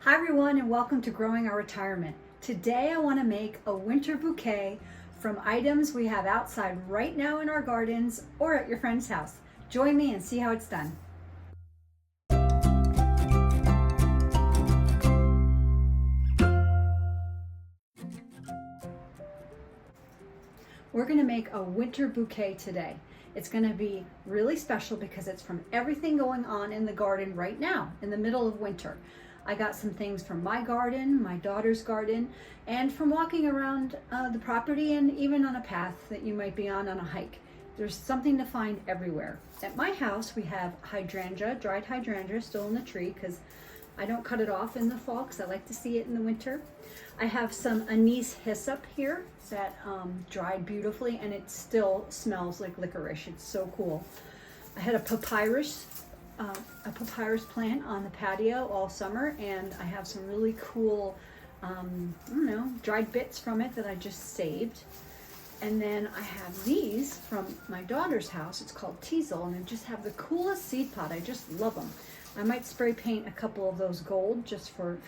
Hi everyone, and welcome to Growing Our Retirement. Today I want to make a winter bouquet from items we have outside right now in our gardens or at your friend's house. Join me and see how it's done. We're going to make a winter bouquet today. It's going to be really special because it's from everything going on in the garden right now in the middle of winter. I got some things from my garden, my daughter's garden, and from walking around the property and even on a path that you might be on a hike. There's something to find everywhere. At my house, we have hydrangea, dried hydrangea still in the tree because I don't cut it off in the fall because I like to see it in the winter. I have some anise hyssop here that dried beautifully, and it still smells like licorice. It's so cool. I had a papyrus plant on the patio all summer, and I have some really cool, dried bits from it that I just saved. And then I have these from my daughter's house. It's called teasel, and they just have the coolest seed pod. I just love them. I might spray paint a couple of those gold just for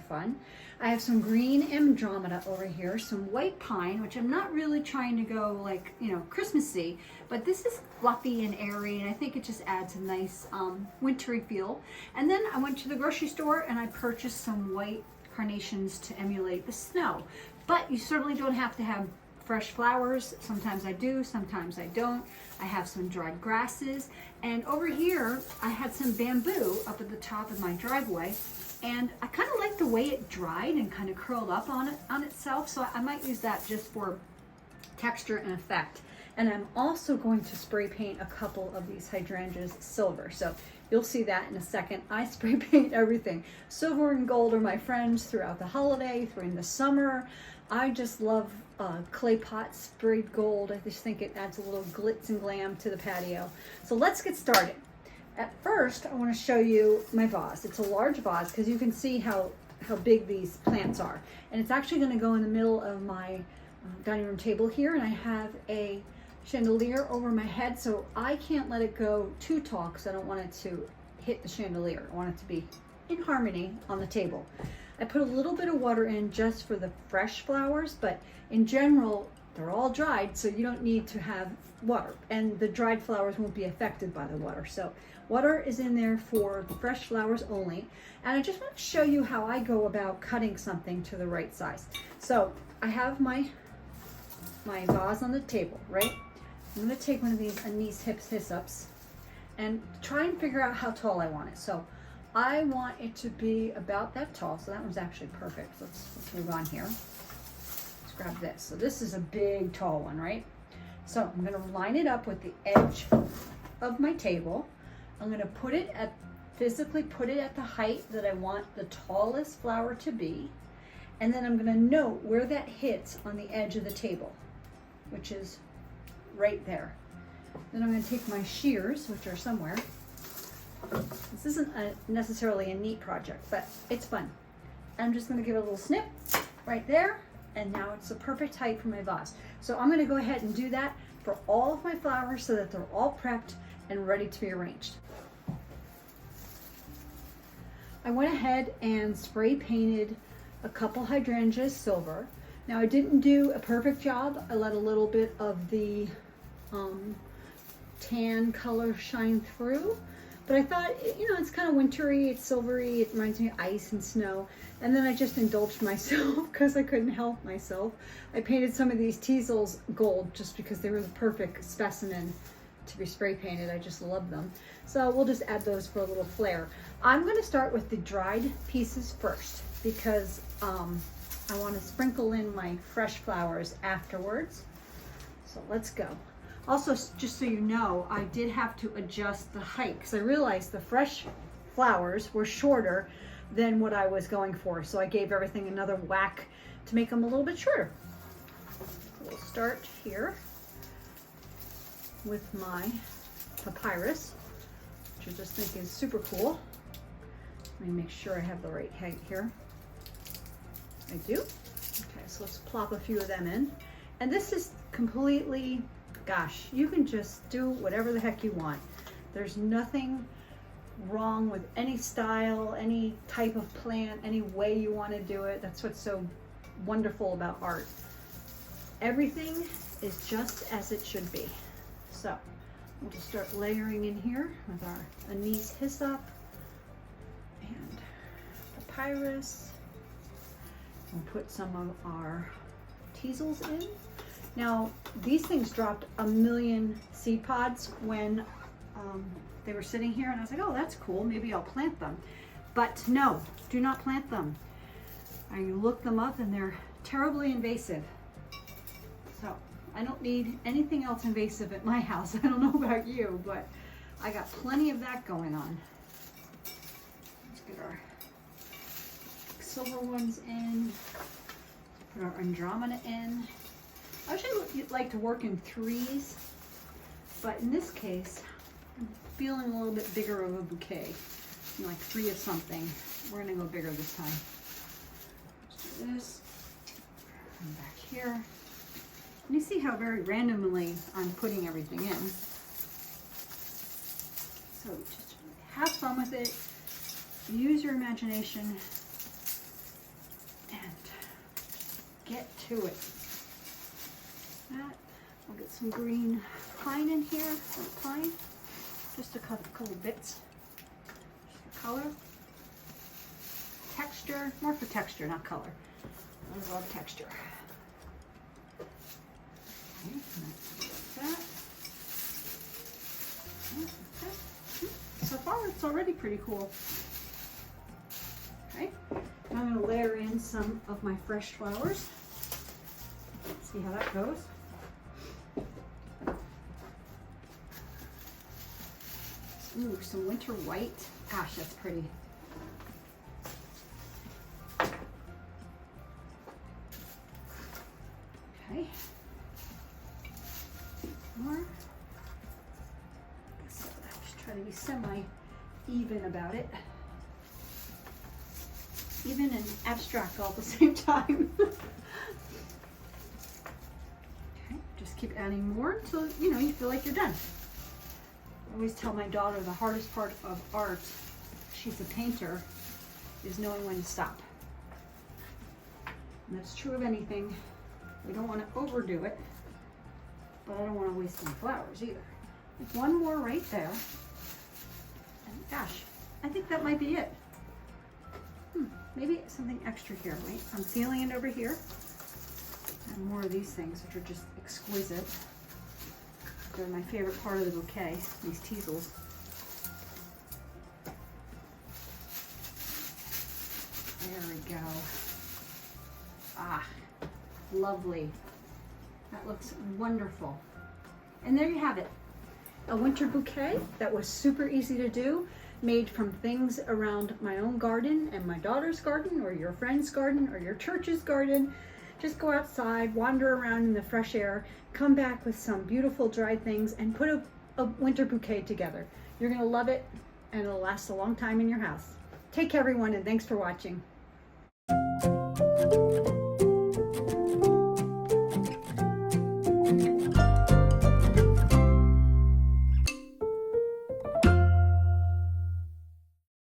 fun. I have some green Andromeda over here, some white pine, which I'm not really trying to go like, Christmassy, but this is fluffy and airy, and I think it just adds a nice wintry feel. And then I went to the grocery store and I purchased some white carnations to emulate the snow. But you certainly don't have to have fresh flowers. Sometimes I do, sometimes I don't. I have some dried grasses, and over here I had some bamboo up at the top of my driveway, and I kind of like the way it dried and kind of curled up on itself, so I might use that just for texture and effect. And I'm also going to spray paint a couple of these hydrangeas silver, so you'll see that in a second. I spray paint everything. Silver and gold are my friends throughout the holiday, through the summer. I just love clay pot sprayed gold. I just think it adds a little glitz and glam to the patio. So let's get started. At first, I want to show you my vase. It's a large vase because you can see how big these plants are. And it's actually going to go in the middle of my dining room table here, and I have a chandelier over my head, so I can't let it go too tall because I don't want it to hit the chandelier. I want it to be in harmony on the table. I put a little bit of water in just for the fresh flowers, but in general, they're all dried, so you don't need to have water. And the dried flowers won't be affected by the water. So water is in there for the fresh flowers only. And I just want to show you how I go about cutting something to the right size. So I have my vase on the table, right? I'm going to take one of these anise hyssops and try and figure out how tall I want it. So I want it to be about that tall, so that one's actually perfect. Let's move on here. Let's grab this. So this is a big, tall one, right? So I'm gonna line it up with the edge of my table. I'm gonna physically put it at the height that I want the tallest flower to be. And then I'm gonna note where that hits on the edge of the table, which is right there. Then I'm gonna take my shears, which are somewhere. This isn't necessarily a neat project, but it's fun. I'm just going to give it a little snip right there, and now it's the perfect height for my vase. So I'm going to go ahead and do that for all of my flowers so that they're all prepped and ready to be arranged. I went ahead and spray painted a couple hydrangeas silver. Now I didn't do a perfect job. I let a little bit of the tan color shine through. But I thought, it's kind of wintry, it's silvery, it reminds me of ice and snow. And then I just indulged myself because I couldn't help myself. I painted some of these teasels gold just because they were the perfect specimen to be spray painted. I just love them. So we'll just add those for a little flair. I'm going to start with the dried pieces first because I want to sprinkle in my fresh flowers afterwards. So let's go. Also, just so you know, I did have to adjust the height because I realized the fresh flowers were shorter than what I was going for. So I gave everything another whack to make them a little bit shorter. We'll start here with my papyrus, which I just think is super cool. Let me make sure I have the right height here. I do. Okay, so let's plop a few of them in. And this is completely, gosh, you can just do whatever the heck you want. There's nothing wrong with any style, any type of plant, any way you want to do it. That's what's so wonderful about art. Everything is just as it should be. So we'll just start layering in here with our anise hyssop and papyrus. We'll put some of our teasels in. Now, these things dropped a million seed pods when they were sitting here, and I was like, oh, that's cool, maybe I'll plant them. But no, do not plant them. I looked them up and they're terribly invasive. So I don't need anything else invasive at my house. I don't know about you, but I got plenty of that going on. Let's get our silver ones in, put our Andromeda in. I usually like to work in threes, but in this case, I'm feeling a little bit bigger of a bouquet. Like 3 of something. We're gonna go bigger this time. Let's do this. And back here. And you see how very randomly I'm putting everything in. So just have fun with it. Use your imagination and get to it. That. I'll get some green pine in here. Pine. Just a couple bits. Just for color. Texture. More for texture, not color. I love texture. Okay, like that. Okay. So far, it's already pretty cool. Okay. Now I'm going to layer in some of my fresh flowers. See how that goes. Ooh, some winter white. Gosh, that's pretty. Okay. More. So just try to be semi-even about it. Even and abstract all at the same time. Okay, just keep adding more until you feel like you're done. I always tell my daughter the hardest part of art, she's a painter, is knowing when to stop. And that's true of anything. We don't want to overdo it, but I don't want to waste my flowers either. Like one more right there. And gosh, I think that might be it. Maybe something extra here. Wait, I'm feeling it over here. And more of these things, which are just exquisite. They're my favorite part of the bouquet, these teasels. There we go. Ah, lovely. That looks wonderful. And there you have it. A winter bouquet that was super easy to do, made from things around my own garden and my daughter's garden or your friend's garden or your church's garden. Just go outside, wander around in the fresh air, come back with some beautiful dried things and put a winter bouquet together. You're gonna love it and it'll last a long time in your house. Take care everyone and thanks for watching.